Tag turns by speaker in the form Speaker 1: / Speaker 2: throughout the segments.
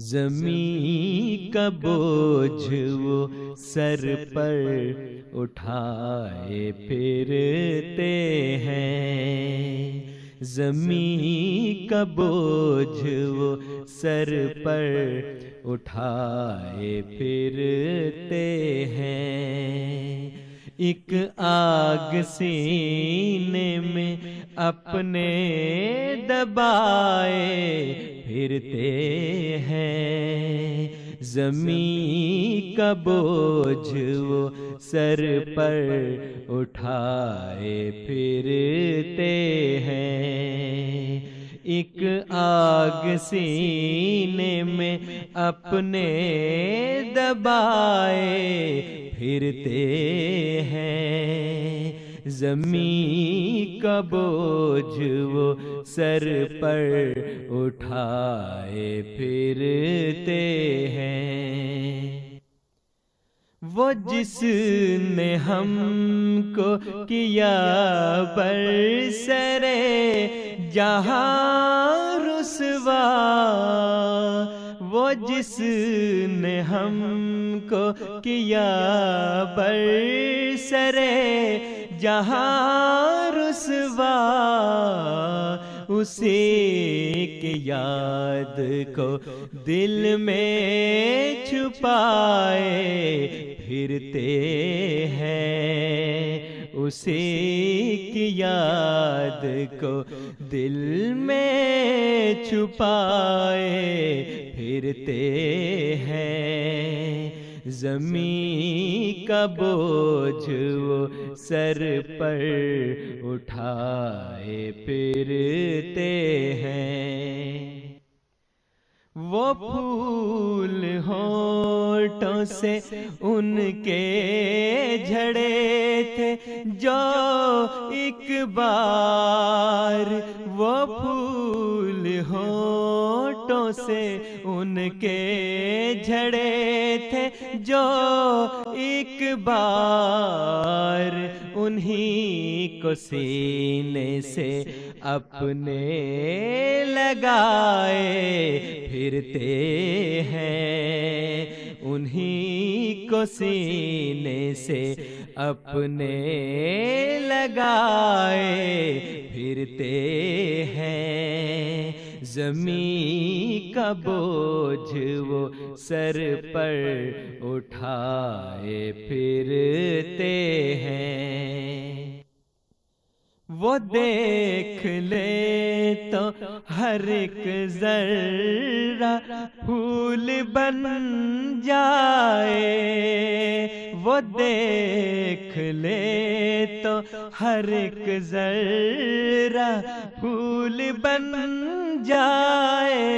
Speaker 1: زمین کا بوجھ وہ سر پر اٹھائے پھرتے ہیں، زمین کا بوجھ وہ سر پر اٹھائے پھرتے ہیں، ایک آگ سینے میں اپنے دبائے پھرتے ہیں، زمین کا بوجھ وہ سر پر اٹھائے پھرتے ہیں، ایک آگ سینے میں اپنے دبائے پھرتے ہیں، زمین کا بوجھ وہ سر پر اٹھائے پھرتے ہیں۔ وہ جس نے ہم کو کیا برسر جہاں رسوا، وہ جس نے ہم کو کیا برسر جہاں رسوا، اسی کی یاد کو دل میں چھپائے پھرتے ہیں، اسی کی یاد کو دل میں چھپائے پھرتے ہیں، زمین کا بوجھ وہ سر پر اٹھائے پھرتے ہیں۔ وہ پھول ہونٹوں سے ان کے جھڑے تھے جو ایک بار، وہ پھول ہونٹوں سے ان کے جھڑے تھے جو ایک بار، انہی کو سینے سے اپنے لگائے پھرتے ہیں، انہی کو سینے سے اپنے لگائے پھرتے ہیں، زمین کا بوجھ وہ سر پر اٹھائے پھرتے ہیں۔ وہ دیکھ لے تو ہر ایک ذرہ پھول بن جائے، وہ دیکھ لے تو ہر ایک ذرہ پھول بن جائے،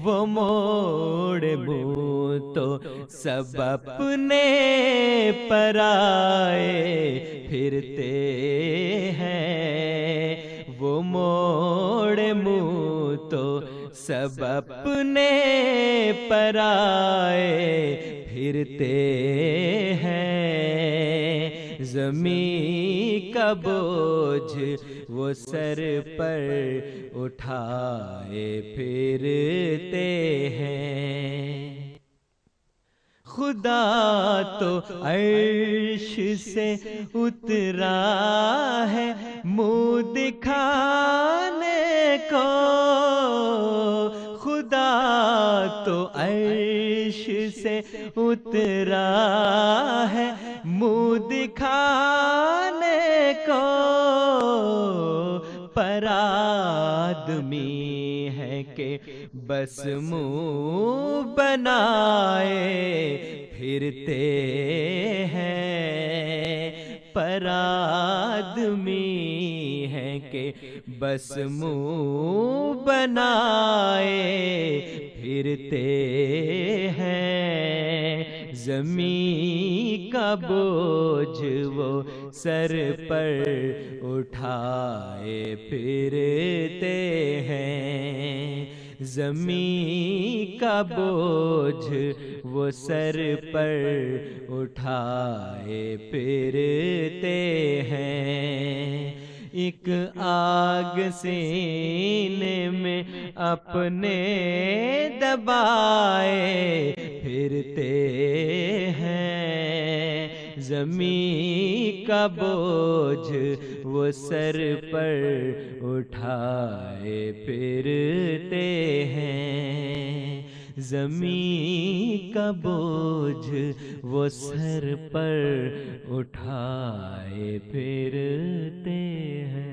Speaker 1: وہ موڑ منہ تو سب اپنے پرائے پھرتے ہیں، وہ موڑ منہ تو سب اپنے پرائے پھرتے ہیں، زمین کا بوجھ وہ سر پر اٹھائے پھرتے ہیں۔ خدا تو عرش سے اترا ہے منہ دکھانے کو، خدا تو عرش سے اترا ہے منہ دکھانے کو، پر آدمی ہے کہ بس منہ بنائے پھرتے ہیں، پر آدمی ہے کہ بس منہ بنائے پھرتے ہیں، زمین کا بوجھ وہ سر پر اٹھائے پھرتے ہیں، زمین کا بوجھ وہ سر پر اٹھائے پھرتے ہیں، ایک آگ سینے میں اپنے دبائے پھرتے ہیں، زمین کا بوجھ وہ سر پر اٹھائے پھرتے ہیں، زمین کا بوجھ وہ سر پر اٹھائے پھرتے ہیں۔